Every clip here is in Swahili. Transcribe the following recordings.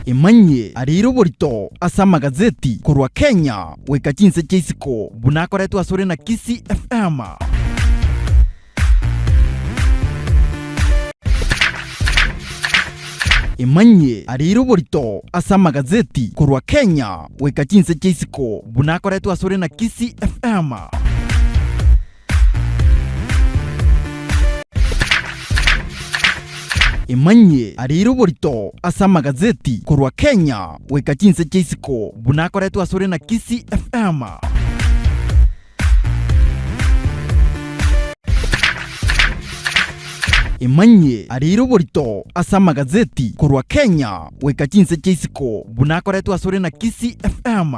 imanye ariro borito asa magazeti kurwa Kenya weka chinse cheisiko bunakoretwa asore na Kisi FM. Imanye ariro borito asa magazeti kurwa Kenya weka chinse cheisiko bunakoretwa asore na Kisi FM. Imanye ariro borito asa magazeti kurwa Kenya weka chinse cheisiko bunakoretwa asore na Kisi FM. Imanye ariro borito asa magazeti kurwa Kenya weka chinse cheisiko bunakoretwa asore na Kisi FM.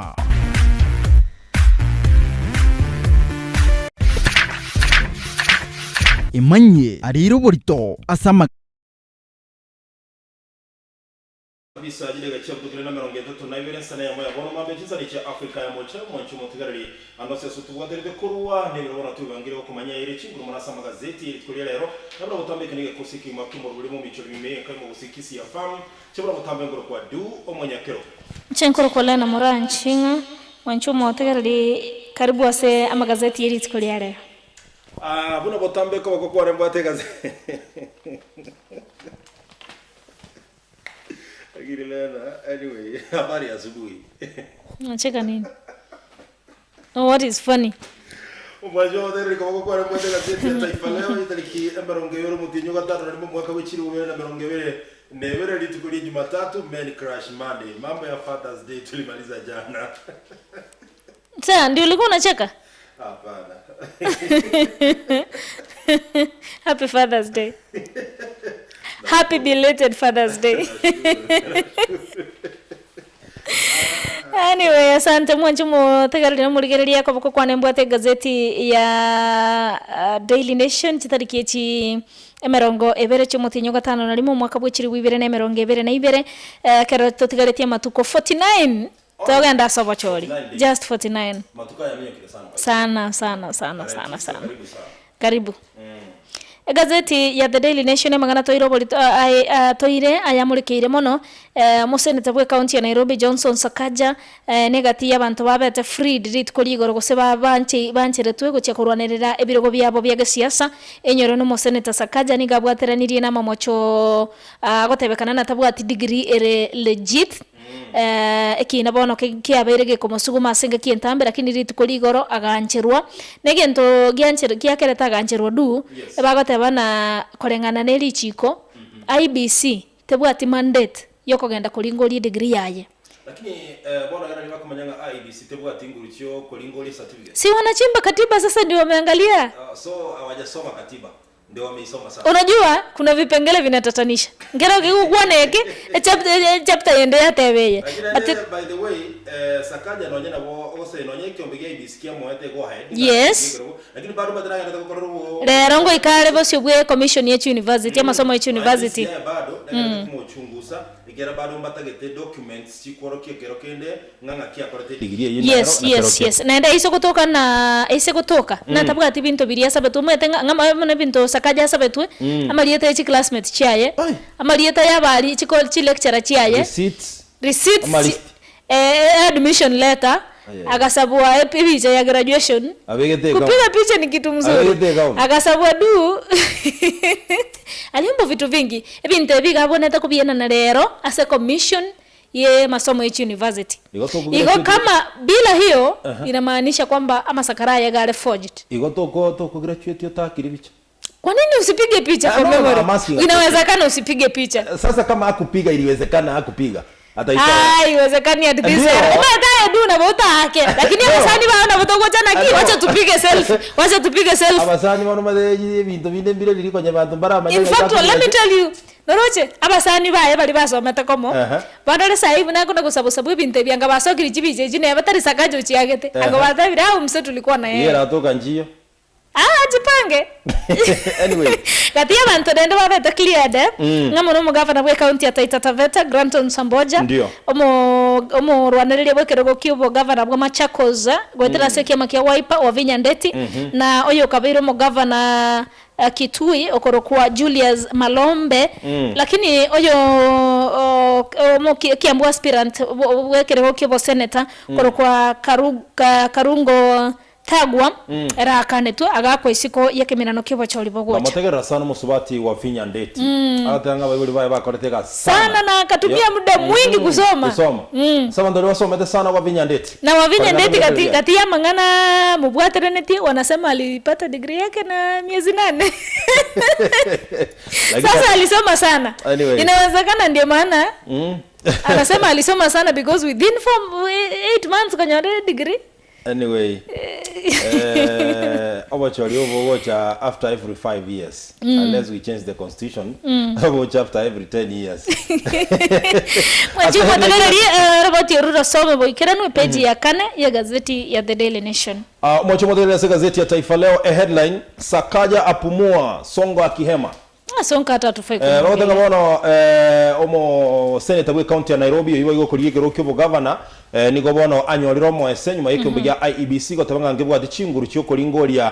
Imanye ariro borito asa bisa ajile gacha kutule na mirongo itatu na ibiri sana ya moya bono mambe chinsa ni cha Afrika ya mocha mwanchu mutigarari anose sutuwa deride kuruwa ne birona tubangire okumanya ire chinguru munasa magazeti iri tukuri rero nabura butambe kinige kusiki makumo ruri mu mico bimeye kai mu busikisi ya fam chebura butambe ngoro kwa du omonyakero chenkoro kola na moranchinga mwanchu mutigarari karibu ase amagazeti iri tukuri rero buna butambe ko bakoko rembo ategazeti Anyway, habari ya asubuhi. Unacheka nini? Oh, what is funny? Umajua deri kama kwa kwa gazeti ya Taifa Leo itariki Emerongewero mutinyo gatatu na mwaka w'ikiri ubere na Emerongewere nebere litukuri Jumatatu men crash Monday. Mambo ya Father's Day tulimaliza jana. Sasa ndio ulikuwa unacheka? Hapana. Happy Father's Day. Happy belated Father's Day. Anyway, asante mwanchu mo tegarira murigereria ko boko kwane mbwate gazeti ya Daily Nation chitariki echi emerongo ebere cyo mutinyo gatano na limo mwaka bw'ikiri wibere na emerongo ebere na ibere kero totigaretia matuko 49 togenda sobo chori just 49 matuko ya minyo kile sana karibu gazeti ya The Daily Nation magana toiro bolito toire ayamurikire mono museneta bwe county ya Nairobi Johnson Sakaja negati y'abantu babete freed rit koligoro gose bancheretwe gocha kurwanirira ebirogo byabo bya gesiasa enyoro no museneta Sakaja nigabwateranirie na mamocho gotebekana na tabwati degree ere legit ekina bono kiaberege komosuguma asenge kientambera lakini rit koligoro agancherwa negento giancher kiakereta agancherwa du ebagoteba na korengana neri chiko IBC tebwati mandate yoko genda kolingoli degree yaye lakini bona gana liba kumanyanga IBC tebwati ngurukyo kolingoli certificate si wanachimba katiba sasa ndio wameangalia so hawajasoma katiba ndio wameisoma sasa. Unajua kuna vipengele vinatatanisha. Ngero kikuwa neke chapter yende yatebeye. By the way, Sakaja nonyena bo ose nonye kyombege ibisikia moete go ahead. Yes. Lakini bado badala ya nataka kororo. Lero ngo ikale bo syobwe commission ya university ama somo ya university. Bado nataka kumuchunguza igera bado mbatagete documents chikworo kekero kende nganga kia korete degree yindi. Yes. Naenda iso kutoka na ise kutoka. Na tabuka tibinto biria sabetu mwete ngama mona binto Sakaja sabetu amalieta ya classmate chiaye amalieta ya bali chiko chi lecturer chiaye receipts admission letter agasabwa picha ya graduation kupiga picha ni kitu mzuri agasabwa du alimbo vitu vingi ebinte biga boneta kubiena na lero ase commission ye masomo ya university iko kama bila hiyo inamaanisha kwamba ama Sakaraya gale forged iko toko graduate yotakiri bicha. Kwa nini usipige picha for memory? Inawezekana usipige picha. Sasa kama hakupiga iliwezekana hakupiga. Hata iwezekani at this. Kama dai du na bota yake. Lakini abasani baona botogocha na ki wacha tupige selfie. Abasani bano madeji bintu binde mbire liri kwenye bantu barama. In fact, let me tell you. Noroche abasani baye bali basometa komo. Badore saibu na kuna kusabusabu bintu byanga basokiri chibije jine batari Sakaja uchiagete. Ango batabira au mse tulikuwa na yeye. Yera toka njio. Jipange. Anyway. Katia bantu dendo babeta cleared ngamono mugavana bwe county ya Taita Taveta Granton Samboja omo rwanarire bwe kerogo kiubo gavana bwa Machakos gwetera sekia makia Wiper wa Vinya Ndeti na oyo kabiro mugavana Kitui okorokwa Julius Malombe lakini oyo Kiambu aspirant wekere kibo senator kwa Karungo Tagwa era kanetu agakwa isiko yekemirano kibo choli bogocha mategera sana musubati wa Vinya Ndeti agatanga babiri baye bakoretega sana na akatumia muda mwingi kusoma sasa ndio wasomete sana wa Vinya Ndeti na wa Vinya Ndeti kati ya mangana mubwatene neti wanasema alipata degree yake na miezi 8 sasa alisoma sana inawezekana ndio maana anasema alisoma sana because within 8 months kanya degree. Anyway, watch after every 5 years, unless we change the constitution. Watch after every 10 years. Wajibu roboti rura some boy kiranu page ya kane ya gazeti ya The Daily Nation. Mwachomodelea gazeti ya Taifa Leo, a headline: Sakaja apumua, Songo akihema. Songa hata tufai watenga bono omo senator we county ya Nairobi ibo igo kuriye gerokyo bo governor nigo bono anyoriro mo ese nyuma yeke mbiga IEBC gotebanga ngebwa dicinguru cyo koringoria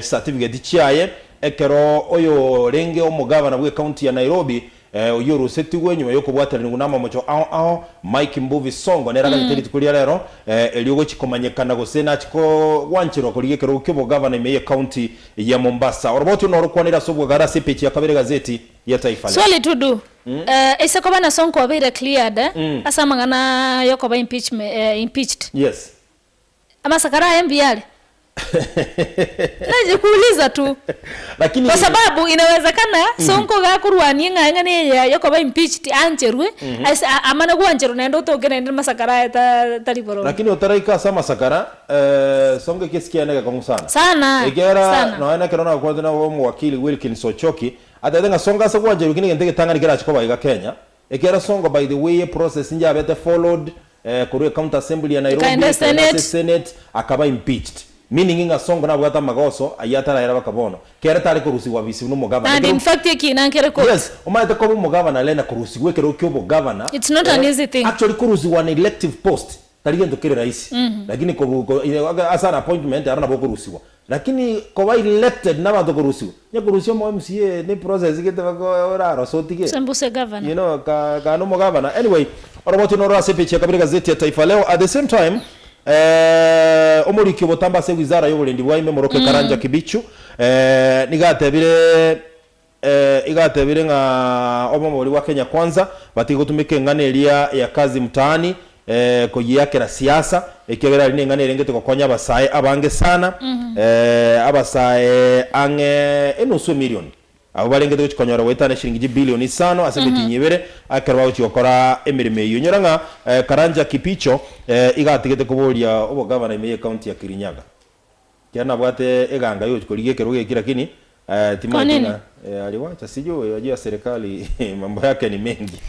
certificate cyaye ekero oyo renge omo governor we county ya Nairobi oyo ruseti we nyuma yoko bwaterana ngunama mocho aho Mike Mbuvi Songo nera ganteri tukuria rero eliogo chikomanyekana gosena chiko wanchiro kuriye gerokyo bo governor meye county ya Mombasa oroboti no rukwanira sobwa gara sepechi ya kabere gazeti ya Taifa Leo swali tudu ese ko bana Sonko abira cleared asa mangana yoko ba impeached yes ama sakara MBL najikuuliza tu lakini kwa sababu inawezekana Sonko gakurwanie ngangane ya yoko ba impeached ancherwe amana gwanchero nendo togene ndi masakara taliboro lakini utaraika sama sakara Sonko kisikia nega kwa sana egera naona kirona kwa tena wakili Wilkins Ochoki atadenga Songa sa gwanjero kini ngende tangani kira chikoba iga Kenya egera Songo by the way process nja bete followed Korea County Assembly ya Nairobi Senate akaba impeached meaning inga Songo na bwata magoso ayatara era bakabono kera tari kurusiwa visi no mugavana and in fact yeki nankere ko yes umaite ko mugavana lena kurusiwe kero kyobo governor it's not an easy thing actually kurusiwa an elective post tarigendo kire rais lakini ko asana appointment arana bokurusiwa lakini ko wa elected na bado kurusiwa nya kurusiwa mo MCA ni process ikete bako raro sotike sembuse governor you know ka no mugavana anyway oroboti no rase peche kabiri gazeti ya Taifa Leo at the same time omuriki botamba se wizara y'obulendi bwaime moroke Karanja Kibichu igatebire nga omomori wa Kenya Kwanza batigotumike nganeria ya kazi mtaani kuyakira siasa ikebera line ngane rengete kokonya abasaye abange sana abasaye ange enusu milioni abo barengete kukonyora wetane shilingi bilioni 5 asebeti nyibere akarwa ukikora emirime yonyoranga Karanja Kipicho igatigete kuboria obo governor imeye county ya Kirinyaga kiana bwate eganga yo kulige keroge kira kini timatina aliwacha sijui wajua serikali mambo yake ni mengi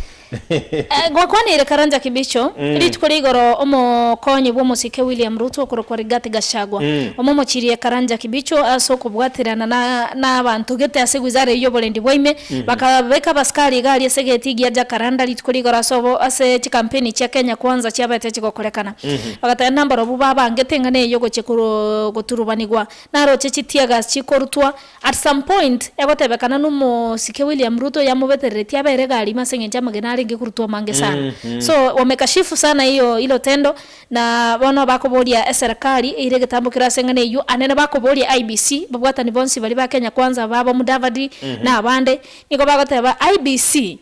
gwakwana ire Karanja Kibicho ritkurigoro omo konye bwo musike William Ruto kurokwa Rigathi Gachagua omo mochirie Karanja Kibicho asoko bwatirana na abantu gete asegwizare iyo bolendi bwaime bakabeka baskari gari asegeti gya Karanda ritkurigoro asobo ase campaign cha Kenya Kwanza cyabate chikokorekana bagata nambaro buba bangetengane iyo gochekuro goturubanigwa naro chechitiaga chikorutwa at some point egotebekana no musike William Ruto yamubetereti abere gari masenge chamagena kurutwa mange sana so wamekashifu sana hilo tendo na bono bakoboria serikali ire getambukira sengane yu anene bakoboria IBC babwata ni bonsi bali ba Kenya Kwanza baba Mudavadi na abande niko bagoteba IBC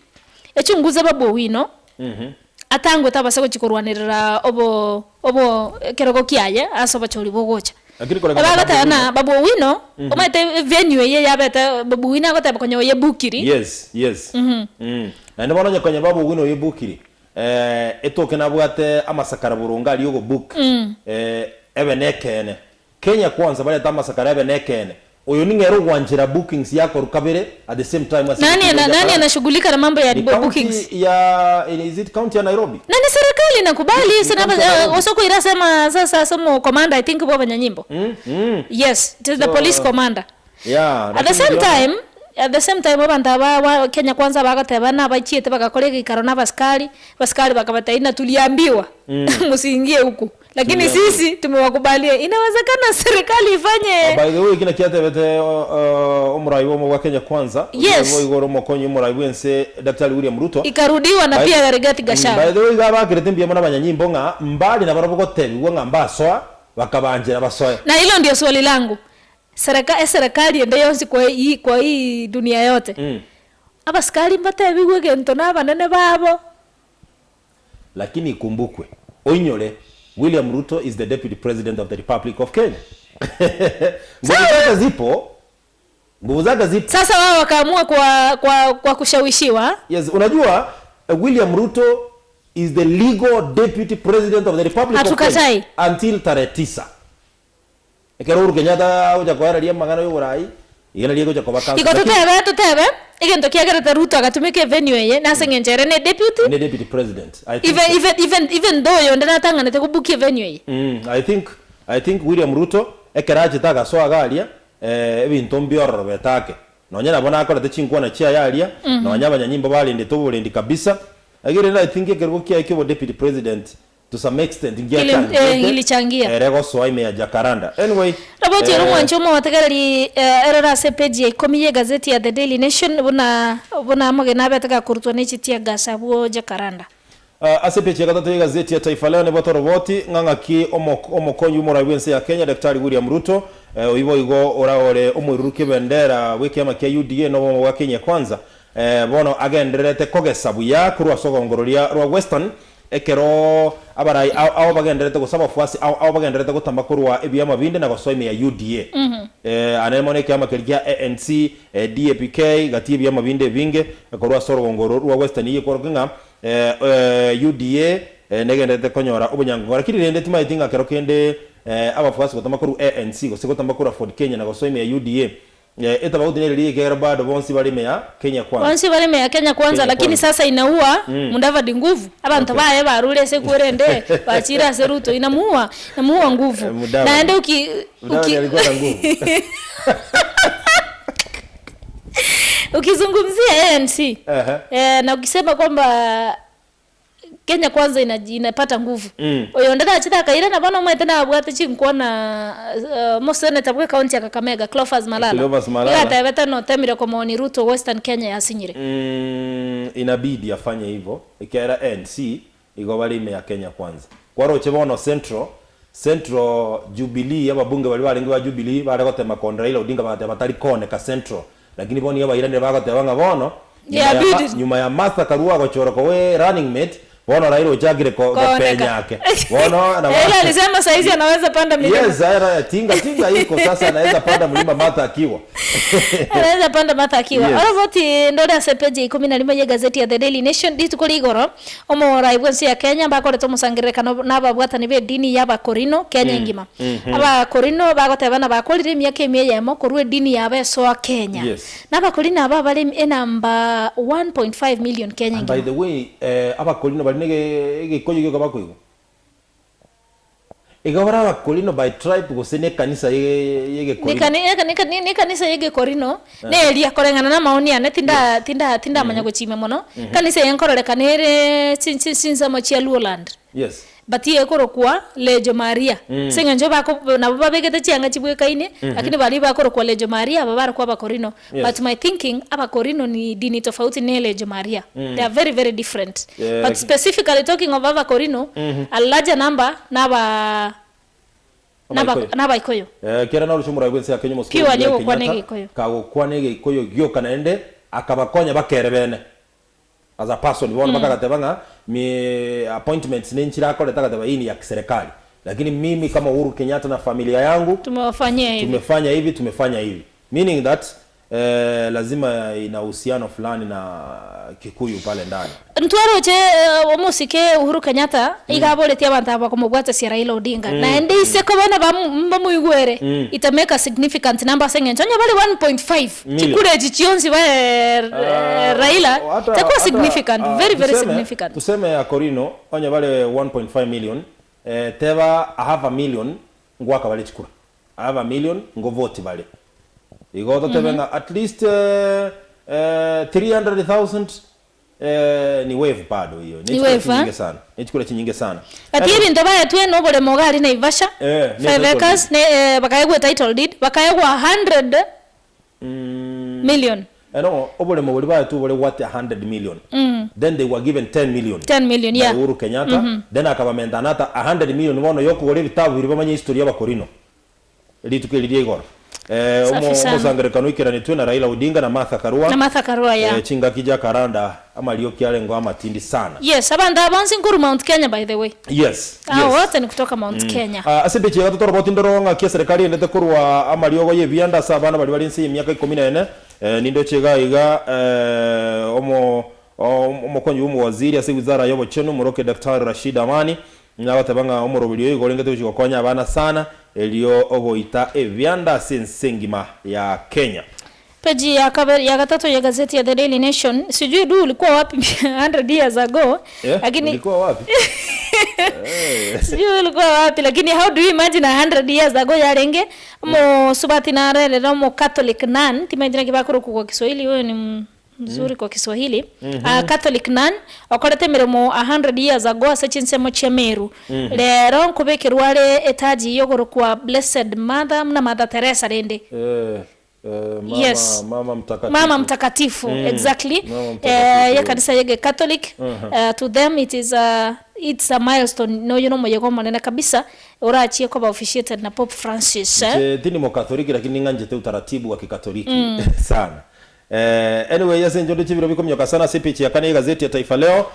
echunguza babo wino atangwe tabasego chikorwanirira obo kerogo kiaye asoba choli bogocha lakini kolega bagotana babo wino omaite venue ye yabeta babo wina goteba konyo ye bukiri yes na ndabona nyakonya babo wino ye bukiri etoke nabwate amasakara burunga ali yogo book ebenekene Kenya Kwanza bale tamasakara ebenekene oyo ningero gwanjira bookings yako rukabere at the same time as nani anashughulika na mambo ya bookings ya is it county ya Nairobi nani serikali nakubali sana wasoko irasema sasa somo commander I think bwa banyanyimbo yes it is the police commander at the same time abantu ba Kenya Kwanza bagateba na bachiete bagakorega ikaro na baskari bakabataina tuliambiwa musiingie huku lakini sisi tumewakubalia. Inawezekana serikali ifanye. By the way, kina kiatebete omuraibu wa Kenya Kwanza, yes, igoro mokonyi omuraibu ense Daktari William Ruto ikarudiwa na pia Rigathi Gachagua. By the way, gaba kirete na banyanyimbo nga mbali na barabo tebi nga mbasoa bakabanjira basoya. Na hilo ndio swali langu. Serikali ende yonsi kwa hii dunia yote. Abaskari mbatebi gento na banene babo. Lakini ikumbukwe, Onyole, William Ruto is the Deputy President of the Republic of Kenya. Nguvu zake zipo. Sasa wao wakaamua kwa kushawishiwa. Yes, unajua William Ruto is the legal Deputy President of the Republic of Kenya until tarehe 9. Ekero Uhuru Kenyatta uja kwa raia magana yo urai, yena liego ja kwa vacancy. Iko tutebe. Igento kiagerete Ruto agatumike venue ye na sengenjere ne deputy president. Even though yonde natangana te kubukie venue ye. I think William Ruto ekeraje taga so agalia ebintu mbiororo betake. Nonyana bona akora te chinkwana chia yalia, nonyaba nyanyimbo bali ndetobulendi kabisa. Agire I think ekergo kia ikiwa deputy president to some extent ilichangia erego so ime ya Jacaranda. Anyway, Robert Yerumo nchomo wategereri erora se page ya 10 ye gazeti ya The Daily Nation buna magena betaka kurutwa nechitia gasabuo Jacaranda. Asepeche ya gatatu ya gazeti ya Taifa Leo nebo toroboti ngangaki omokonyi umuraibu ense ya Kenya Daktari William Ruto oibo igo oraore omwiruruke bendera wiki ya UDA no wa Kenya Kwanza bono agenderete kogesabu ya kurwa sogongororia rwa Western ekero abarai au bagenderete gusaba fuasi au bagenderete gutamba kurwa ebyama binde na gosoime ya UDA anemone kyama kirya ANC DAPK gati ebyama binde binge kurwa sogongoro rwa Western yikorgenga UDA negendete konyora obunyangora kirirende tima itinga kero kende abafuasi gutamba kuru ANC gosigotamba kura Ford Kenya na gosoime ya UDA eta baudineri kero bado bonsi balime ya Kenya Kwanza. Bonsi balime ya Kenya Kwanza lakini sasa inaua Mudavadi nguvu. Abantu baye barule se kurende bachira se Ruto inamuua nguvu. Na ende alikuwa na nguvu. Ukizungumzia ANC na ukisema kwamba Kenya Kwanza inapata nguvu. Oyo ndata chita kaira na bana mwete na abwate chinkona mosene tabwe county ya Kakamega Clophas Malala. Ngata beta no temire kwa maoni Ruto Western Kenya ya sinyire. Inabidi afanye hivyo. Ikiera NC igobali ya Kenya Kwanza. Kwa roche bono Central Jubilee ababunge bali balingi ba Jubilee bare gotema kontra ila Odinga bate batari kone ka Central. Lakini boni yaba irande bagote banga bono. Nyuma ya Martha Karua gochora kowe running mate bono Raila ujagire penya yake. Bono na Raila alisema saizi anaweza panda mlima. Yes, Raila tinga iko sasa anaweza panda mlima Martha akiwa. Anaweza panda Martha akiwa. Yes. Oroboti ndoda sepeje 11 ya gazeti ya The Daily Nation ditukuri igoro omora ibwensi ya Kenya bakore to musangireka nababwata nibe dini yaba Korino Kenya ngima. Aba Korino bagotebana bakolire myaka emiye yamo korwe dini yabe so Kenya. Yes. Naba Korino aba bali enamba 1.5 million Kenya ngima. By the way, aba Korino nege koyo gyo kabako igabara bakolino by tribe gusene kanisa yege Korino ni kanisa yege Korino ne elia korengana na maoni ane tinda manya gochime mono kanisa yenkorore kanere sinza mochia Luoland. Yes. Bati ekoro kwa Lejo Maria senga njo bako na baba begete chianga chibwe kaine lakini bali bakoro kwa Lejo Maria babara kwa Bakorino. Yes. But my thinking Abakorino ni dini tofauti ne Lejo Maria. They are very very different. But specifically talking of Abakorino a larger number naba Ikoyo. Kera na urushumura gwense ya Kenya Moscow. Kiwa nyo kwa nege Ikoyo. Kago kwa nege Ikoyo gyo kanaende akabakonya bakere bene. As a person wona bakatebanga mi appointments nenchira ko letaka hii ya kiserikali, lakini mimi kama Uhuru Kenyatta na familia yangu tumefanya hivi meaning that lazima ina uhusiano fulani na Kikuyu pale ndani. Ntwaro che omusike Uhuru Kenyatta igaboletia abantu abakomubwata si Raila Odinga na ende iseko bana bamuyigwere it make a significant number sengenyo bali 1.5 chikure jichionzi ba Raila takuwa significant very very significant. Tuseme ya Korino onye bale 1.5 million teba 1/2 million ngwaka bale chikura 1/2 million ngo vote bale igoto tebenga at least 300,000 Ni wave bado hiyo. Ni wave nyingi sana. Ni chakula nyingi sana. Ati bintu baya tu no bole mogari na Ivasha. 5 acres ne bakayegwa title deed, bakayegwa 100 million. No, obole mogari baya tu bole what 100 million. Then they were given 10 million. 10 million, yeah. Uhuru Kenyatta. Then akabamenda nata 100 million bono yoko gore bitabu bibamanye historia bakorino. Litukelirie igora. Omusangrekano ikirani twe na Raila Odinga na Martha Karua ya chinga kija karanda amalio kialengo amatindi sana. Yes, abanda abanzi nguru Mount Kenya by the way. Yes. Wote ni kutoka Mount Kenya. Asibe chiga tutoro botindoronga kia serikali endete kurwa amalio go yebianda sabana bali bali nsi myaka 14 nindo chiga iga omukonyi w'umuwaziri ase wizara y'obucheno muroke Dr. Rashid Amani nabatabanga omurobulio igolengete ushikokonya abana sana elio ogoita ebyanda sensengima ya Kenya. Peji ya gatatu ya gazeti ya The Daily Nation. Sijui du ulikuwa wapi 100 years ago, lakini ulikuwa wapi? Sijui ulikuwa wapi, lakini how do you imagine 100 years ago yarenge mo subati na rere mo Catholic nun, timagina kibakuru kwa Kiswahili, wewe ni mzuri kwa Kiswahili. Catholic nun okorete mirimo 100 years ago asechinsemo chemeru. Lero nkubekirwale etaji yogoro kwa Blessed Mother na Mother Teresa rende. Mama mtakatifu. Exactly. Ya kanisa yege Catholic. To them it's a milestone. No you know moyego manene kabisa urachie kwa officiated na Pope Francis. Dini mo Katoliki lakini nganje te utaratibu wa Kikatoliki sana. Anyway, yes, njondo chibiro bikomyoka sana sepechi ya kane gazeti ya Taifa Leo.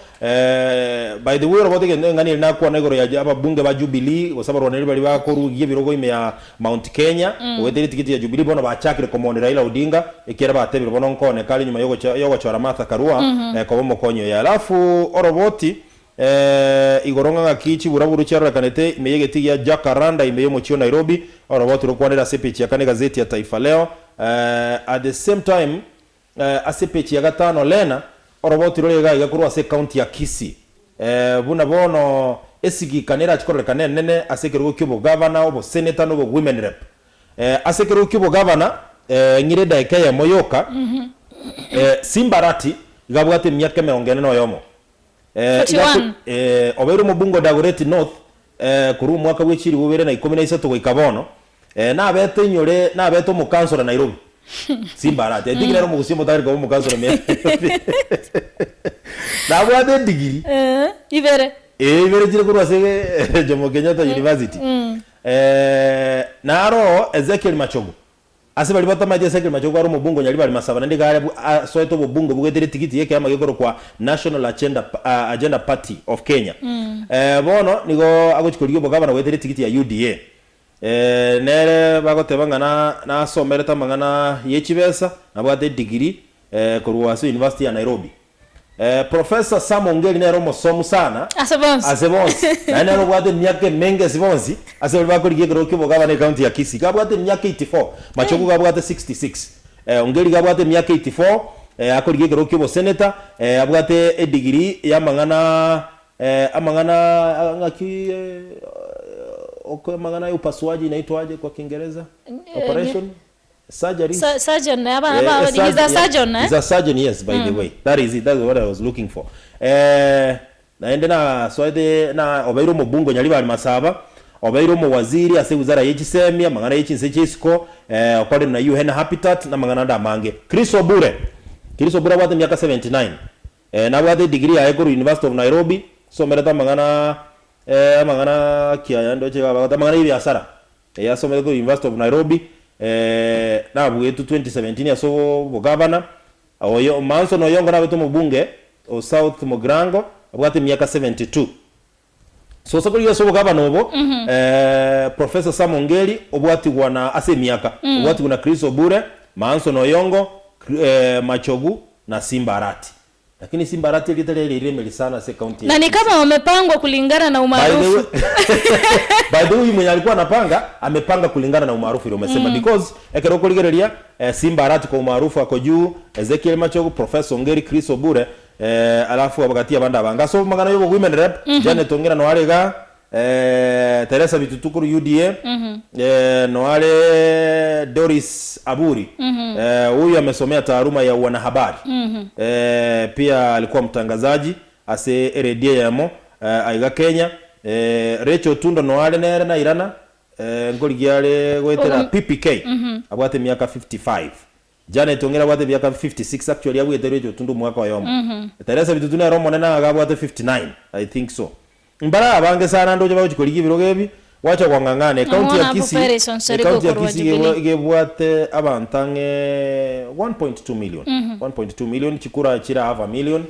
By the way, robote ngani linakuwa negoro ya bunge ba Jubilee kwa sababu waneli bali bakorugiye birogo ime ya Mount Kenya. Weteri tikiti ya Jubilee bono bachakire komone Raila Odinga ekera batebiro bono nkone kali nyuma yogo chora Martha Karua kwa mokonyo ya alafu oroboti igoronga ngakichi buraburu cyara kanete imeyegeti ya Jacaranda imeye mu cyo Nairobi oroboti rokwanira sepechi ya kane gazeti ya Taifa Leo. At the same time asepechi ya gatano lena oroboti rolega igakurwa se county ya Kisii buna bono esigi kanera chikorera kanene nene asekerugo kyobo governor obo senator no women rep asekerugo kyobo governor ngire daika ya moyoka Simbarati igabwate myaka 40 no yomo obero mubungo Dagoretti North kuru mwaka w'ekiri 2013 goikabono na bete nyore na bete mu council Nairobi Simbarati digire mu gusimo tari ko mu council me na bwate digiri ibere jire kurwa se Jomo Kenyatta University naro Ezekiel Machogu ase bali batamaje Ezekiel Machogu ari mu bungo nyali bali masaba ndi gare soeto mu bungo bugedere tikiti yeke amagekoro kwa National Agenda Party of Kenya bono nigo agochikoriyo bogabana wedere tikiti ya UDA nere bagotebanga na somereta mangana yechibesa nabwate degree kurwa University ya Nairobi. Professor Sam Ngeli nero mosomu sana asebonsi na nero bwate myaka menge sibonsi asebali bakoriye groke bogabana county ya Kisii gabwate myaka 84 Machogu gabwate 66 Ngeli gabwate myaka 84 akoriye groke bo senator abwate degree ya mangana amangana ngaki okay, magana ya upasuaji inaitwaje kwa Kiingereza? Operation surgery. Surgeon he's a surgeon, He's a surgeon, yes, by the way. That is it. That's what I was looking for. Naende na soide na obairo mu bungo nyali bali masaba. Obairo mu waziri ase wizara y'ekisemia magana y'ekinse ky'isiko okole na UN Habitat na magana ndamange. Chris Obure bwate myaka 79. Na bwate degree ya Ekuru University of Nairobi. So mereta magana kia ndo chega bagata magana ibi asara ya somero University of Nairobi na bwetu 2017 ya so governor oyo manso no yongo na beto mubunge o South Mogrango abwate myaka 72 so sakuri ya so governor obo Professor Sam Ngeli obwati wana ase myaka obwati kuna Chris Obure manso no yongo Machogu na Simbarati. Lakini Simbarati ile sana se county. Na ni kama wamepangwa kulingana na umaarufu. By the way mwenye alikuwa anapanga amepanga kulingana na umaarufu ile umesema because ekeroko ligerelia Simbarati kwa umaarufu ako juu Ezekiel Machogu Professor Ngeri Chris Obure alafu abagatia banda banga so magana yobo women rep Janet Ongera no arega Teresa Bitutukuru UDA, Noale Doris Aburi, huyu amesomea taaluma ya wanahabari, pia alikuwa mtangazaji ase redio yamo aiga Kenya, Rachel Tundo Noale nere na irana ngoligiale gwetera PPK abwate miaka 55, Janet Ongera abwate miaka 56, actually abwate Rachel Tundo mwaka wa yomo, Teresa Bitutukuru romo nena abwate 59, I think so. Mbara abange sana ndo jaba uchikoligi birogebi wacha kwangangane county ya Kisii gebwate abantange 1.2 million 1.2 million chikura chira half a million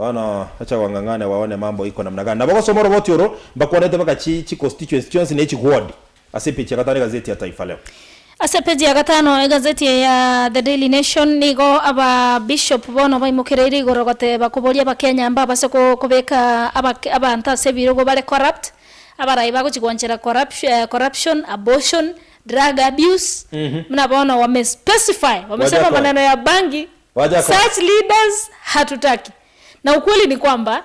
ana acha kwangangane waone mambo iko namna gani nabako somoro botioro mbakwanete baka chi constituency ne chi ward asepe cha katani gazeti ya Taifa Leo. Asepeji ya gatano gazeti ya The Daily Nation nigo aba bishop bono baimukiriri gorogote bakuboria bakenya amba base kubeka aba sebirogo bale corrupt abara ibago chigwanchera corruption, abortion, drug abuse. Mna bono wame specify wamesema maneno ya bangi such leaders hatutaki. Na ukweli ni kwamba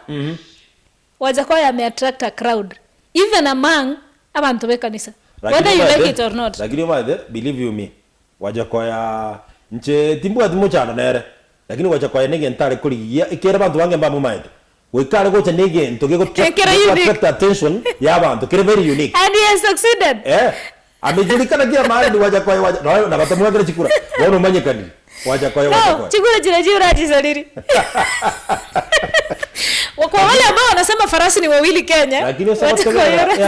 Wajakoya ameattract a crowd even among abantu bekanisa. Whether you like it or not. Lakini maide, believe you me, Wajakoya nche timbu ati mochano nere. Lakini Wajakoya nege ntare kuli ikere bantu wange mbamu maide. Wikare gocha nege ntoge go attract attention ya bantu. Kere very unique. And he has succeeded. Amejulikana kia mahali ni Wajakoya na batamuwa kile chikura. Wano manye kani. Wajakoya. Chikura jira jisaliri. Kwa wale ambao wanasema farasi ni wawili Kenya. Lakini sasa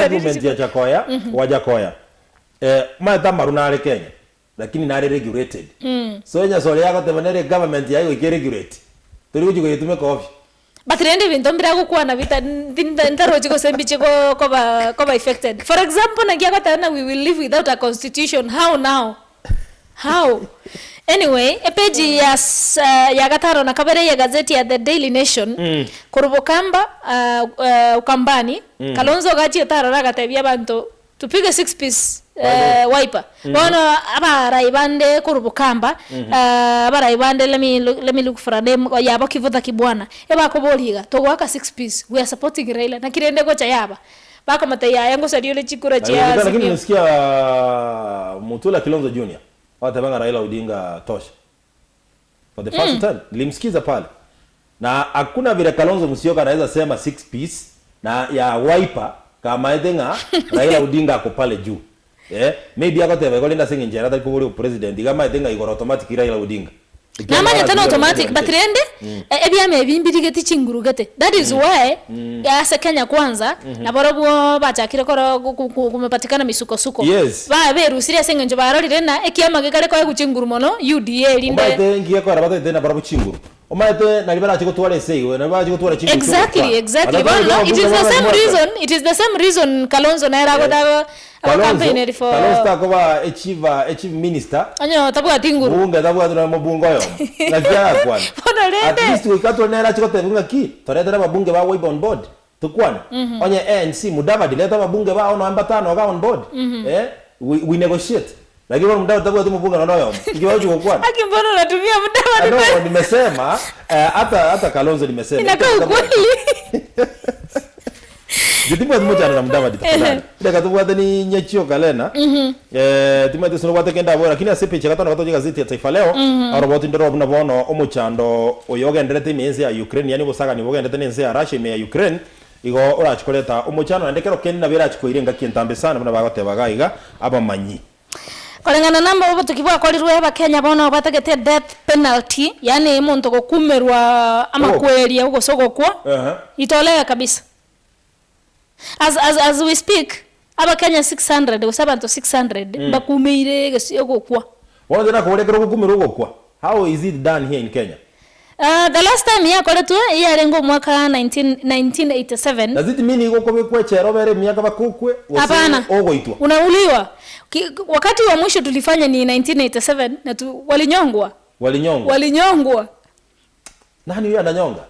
argument ya Jakoya, Wajakoya. Maeta marunale Kenya. Lakini nare regulated. So nya sole yako temanere government yayo ikiregulate. Tuli kujiko yetume kofi. Batirende bintu mbira gukwa na bita ntaroji ko sembiche ko ba affected. For example, na kiako tana we will live without a constitution. How now? How? Anyway, page ya gataro na kabere ya gazeti ya The Daily Nation kurubukamba ukambani Kalonzo gachi tarara gatebya bantu tupige 6 piece wiper bono abaraibande kurubukamba abaraibande let me look for a name yaba kivuta kibwana eba koboliga to waka 6 piece we are supporting Raila na kirende gocha yaba bako mataya yango sadiole chikura chia lakini nasikia Mutula Kilonzo Junior watabanga Raila Odinga tosha for the first time nilimsikiza pale na hakuna vile Kalonzo Musyoka anaweza sema 6 piece na ya wiper kama edenga Raila Odinga ako pale juu maybe akotebe kolenda singe njera ta kuburi president kama edenga igoro automatic Raila Odinga nama nyatana automatic batrende ebyame ebimbirigeti chingurugete that is why ya Kenya kwanza na borobo bachakire koro kumepatikana misuko ba beru siria singe njo barori rena ekiama gekare kwa kuchinguru mono UDA linde baite ngiye kwa rabata tena borobo chinguru omaite na libera chiko twale sei na ba chiko twale chinguru exactly well, it is the same reason Kalonzo na era godago campaign for Kalonzo kwa achieve minister anyo tabuga tinguru bunge tabuga tuna mabungo yo na kia kwani at least wikato na era chiko tebunga ki toreta na mabunge ba wipe on board tukwana onye ANC Mudavadi leta mabunge ba ono 5 ga on board we negotiate lakini wao Mudavadi tabuga tumubunga na ndoyo ikiwa uko kwani akimbono unatumia Mudavadi no nimesema hata Kalonzo nimesema inakaa kweli Jitimwa tumucha na Mudavadi tafadhali. Ile katubuata ni nyechio kalena. Timati sino wate kenda bora lakini asepe chakatana watoje gazeti ya Taifa Leo. Aroboti ndoro buna bono omuchando oyoga ndrete mienzi ya Ukraine yani bosaga ni boga ndrete mienzi ya Russia me ya Ukraine. Igo orachikoleta omuchando ndekero kenna bera chikoirenga kintambe sana buna bagote bagaiga aba manyi. Kolengana namba obo tukibwa kolirwe aba Kenya bono batagete death penalty yani muntu gokumerwa ama kweria ugo sogokwa. Itolewa kabisa. As we speak, aba Kenya 600 usabanto 600 bakumeire gesiyo kwa. Wana tena kuolekera kukumira kwa. How is it done here in Kenya? The last time ya koletu ya rengo mwaka 1987. Does it mean iko kwa chero bere miaka bakukwe ogoitwa? Unauliwa. Wakati wa mwisho tulifanya ni 1987 na walinyongwa. Nani huyo ananyonga?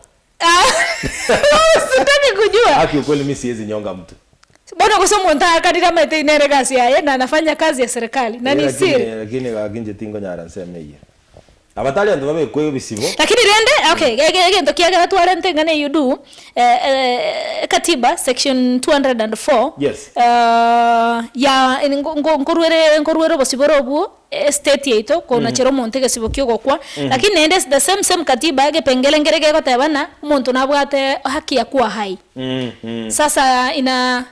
Sitaki kujua. Haki ukweli mimi siwezi nyonga mtu. Bwana kusoma ntaka kadira mete inere kazi yeye na anafanya kazi ya serikali. Na ni siri. Lakini akinje tingo nyara nseme hiyo. abatali andu babe kwe bisibo lakini rende okay gento kiagera tware ntengane you do katiba section 204 yes ya ngorwere bosiboro obu state yeito kona chero monte gesibo kyogo kwa lakini nende the same katiba ge pengele ngerege gotebana umuntu nabwate haki ya kuwa hai sasa ina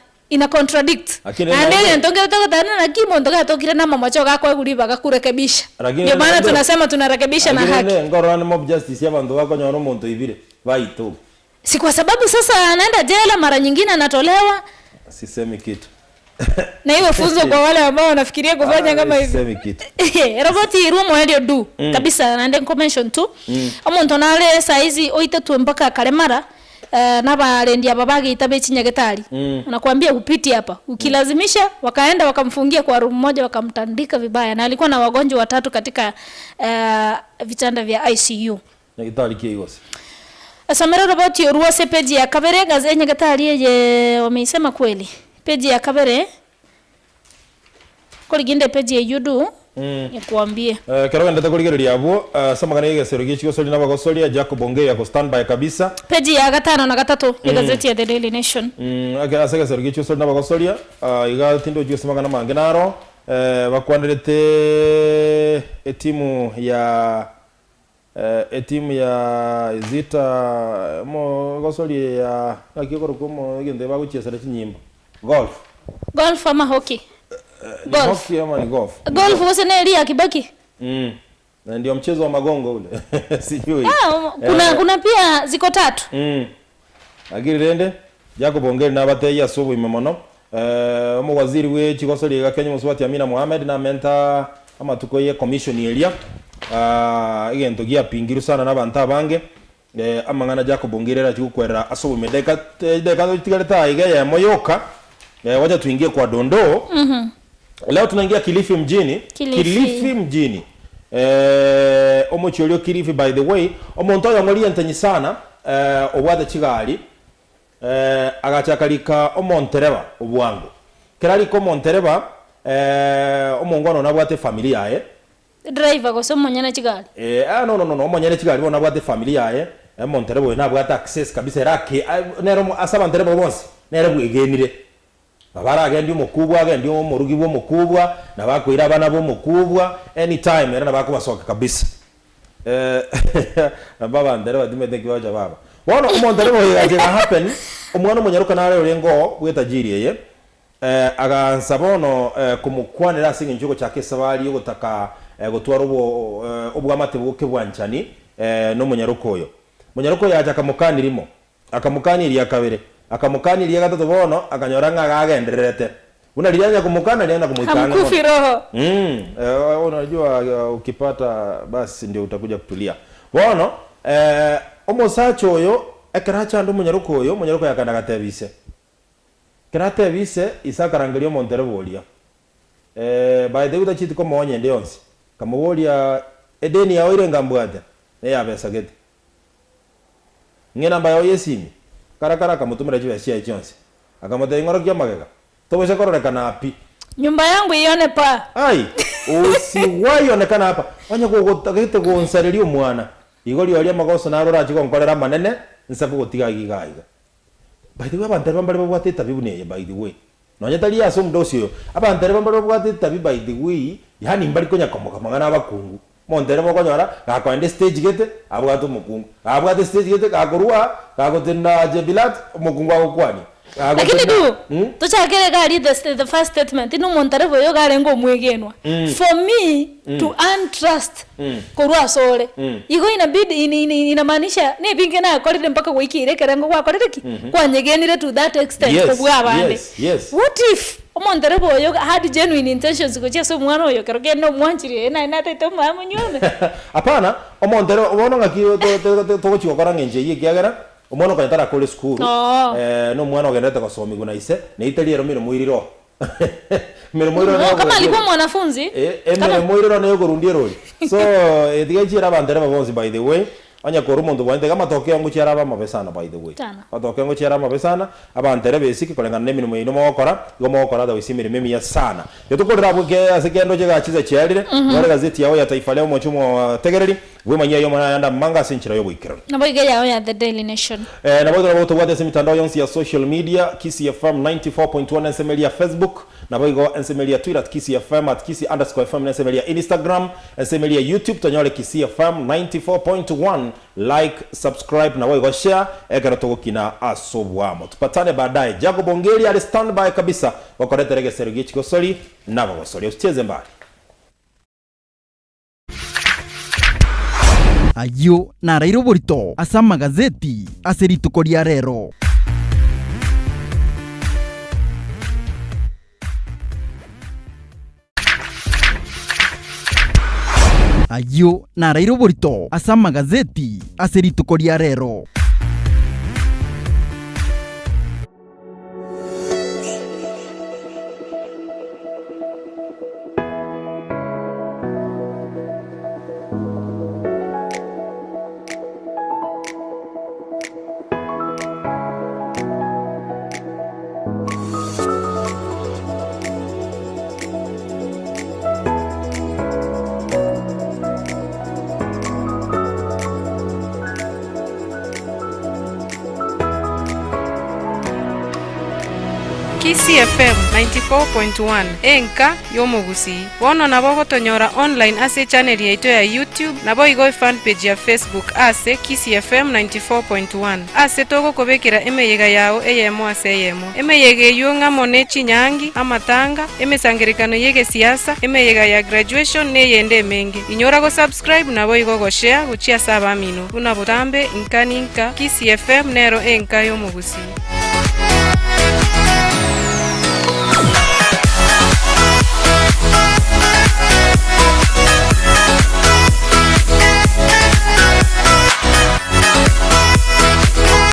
contradict ande ntonge tokotana na kimo ntoka tokire na mama choka kwa kuliba gakurekebisha ndio maana tunasema tunarekebisha na haki ngoro ni mob justice yabantu bakonyora umuntu ibire baito si kwa sababu sasa anaenda jela mara nyingine anatolewa sisemi kitu na hiyo funzo kwa wale ambao wanafikiria kufanya kama hivi sisemi kitu robot irumo helio du kabisa na ndeng convention tu omuntu nale saizi oitetu mpaka Karemara na barendia babage itabe Chinyagetari anakuambia upiti hapa ukilazimisha wakaenda wakamfungia kwa room moja wakamtandika vibaya na alikuwa na wagonjwa 3 katika vitanda vya ICU na Gitari kiyosi Samira robot yoruase page ya Kabere gaze Nyagatari ye wameisema kweli page ya Kabere koliginde page ya Yudu nikuambie kero ndata kuligereria abo samagana yegesero gichiko soli nabagosoli Jacob Ongei yako standby kabisa page ya 5 na 3 ya gazeti ya The Daily Nation aga asegesero gichiko soli nabagosoli iga tindo gichiko samagana mangenaro bakwanderete timu ya Zita mo gosoli ya akikoro komo igende baguchesera chinyimbo golf ama hockey golf. Hockey ama ni golf. Golf wose na Elia Kibaki. Na ndio mchezo wa magongo ule. Sijui. Kuna pia ziko 3. Agiri rende Jacob Ongei na bateya sobo imemono. Omo waziri we chigosoli ga Kenya Muswati Amina Mohamed na menta ama tukoye commission Elia. Igento gia pingiru sana na banta bange. Amangana Jacob Ongei ra chikukwera asobo medeka tigareta iga ya moyoka. Wacha tuingie kwa dondoo. Leo tunaingia Kilifi mjini. Kilifi mjini. Omocholio Kilifi by the way. Omonto yangolia ntanyi sana. Obwada chigali. Agachakalika omontereba obwango. Kerali ko montereba omongono nabwate familia driver go somo nyana chigali. No omonyane chigali bona bwate familia montereba nabwate access kabisa rake. Nero asaba ntereba bonse. Nero bwegenire. Babara agendi omukubwa agendi omurugi bwo mukubwa na bakwira abana bo mukubwa anytime era nabako basoka kabisa baba ndere badimete kibaja baba wono umondere bo yaje happen umwana munyaruka nare urengo bwetajiri yeye agansabono kumukwanira singe njugo cyake sabali yo gutaka gutwara ubwamate buke bwanchani no munyaruko yaje akamukanirimo akamukaniriya kabere akamukaniriye gatatu bono akanyoranga gagendererete unaliyanya kumukana lienda kumuikana amkufi roho unajua ukipata basi ndio utakuja kutulia bono omosacho oyo ekaracha ndo munyaruko yakanda gatebise karatebise isakarangelio montere bolia by the way chiti ko monye ndionsi kamubolia edeni ya oire ngambwate ne yabesa gete ngena mbayo yesimi karakara kamutumira chiwe cia chonse akamata ingorokia magega tobose kororekana api nyumba yangu ione pa ai usiwahi onekana hapa wanya kugutagite kunsaririo mwana igori oria magoso na rora chiko nkorera manene nsabu gutiga gigaiga by the way abantu bambare babwatita bibune by the way nonya tali aso mdocio abantu bambare babwatita by the way yani mbali konya komoka mangana abakungu montere mokonyora gakwende stage gete abwatu mukungu abwate stage gete gakorua gagotenda jebilat mukungu agokwani lakini du tuchakere gari the first statement ino montere boyo garengo mwegenwa for me to earn trust korwa sore igo inabidi inamaanisha ne binge na akorire mpaka wiki ile kerengo kwa akorire kwa nyegenire to that extent kubwa abande what if omontere boyo had genuine intentions go cheso mwana oyo keroge no mwanchire na taito mama nyone apana omontere obono ngaki to chikokora ngenje yikiagera omono kanyatara kole school no mwana ogendete gosomi guna ise ne italiero mire muiriro mire muiriro kama alikuwa mwanafunzi mire muiriro ne gorundie roli so edigechira bandere babonzi by the way anya korumondo bwande kama tokeo nguchira ba mabesana by the way atokeo nguchira mabesana abantere besiki kolengana ne mirimo ino mokora gomokora da wisimire memi ya sana yotukorera buke asekendo je gachize chiarire ngore gazeti yawo ya Taifa Leo mochumo tegereri we manya yo mana manga senchira yo bwikira nabo igaya ya The Daily Nation nabo nabo tubate se mitandao yonsi ya social media Kisi FM 94.1 nsemelia Facebook nabo igo nsemelia Twitter Kisi FM @Kisi_FM nsemelia Instagram nsemelia YouTube tanyole Kisi FM 94.1 like subscribe na igo share egara togokina asobwamo tupatane baadaye Jago Bongeli ali standby kabisa wakoreterege Sergei Gosoli nabo Gosoli usicheze mbali ayo narairo borito asa magazeti aseritukoria rero ayo narairo borito asa magazeti aseritukoria rero Kisi FM 94.1 enka yomugusi wono nabo gotonyora online ase channel yaito ya YouTube nabo igo fan page ya Facebook ase Kisi FM 94.1 ase togo kobekera emeyega yao eyemo ase eyemo emeyege yunga mone chinyangi amatanga emesangerikano yege siasa emeyega ya graduation ne yende menge inyora go subscribe nabo igo go share guchia saba mino una botambe inkaninka Kisi FM nero enka yomugusi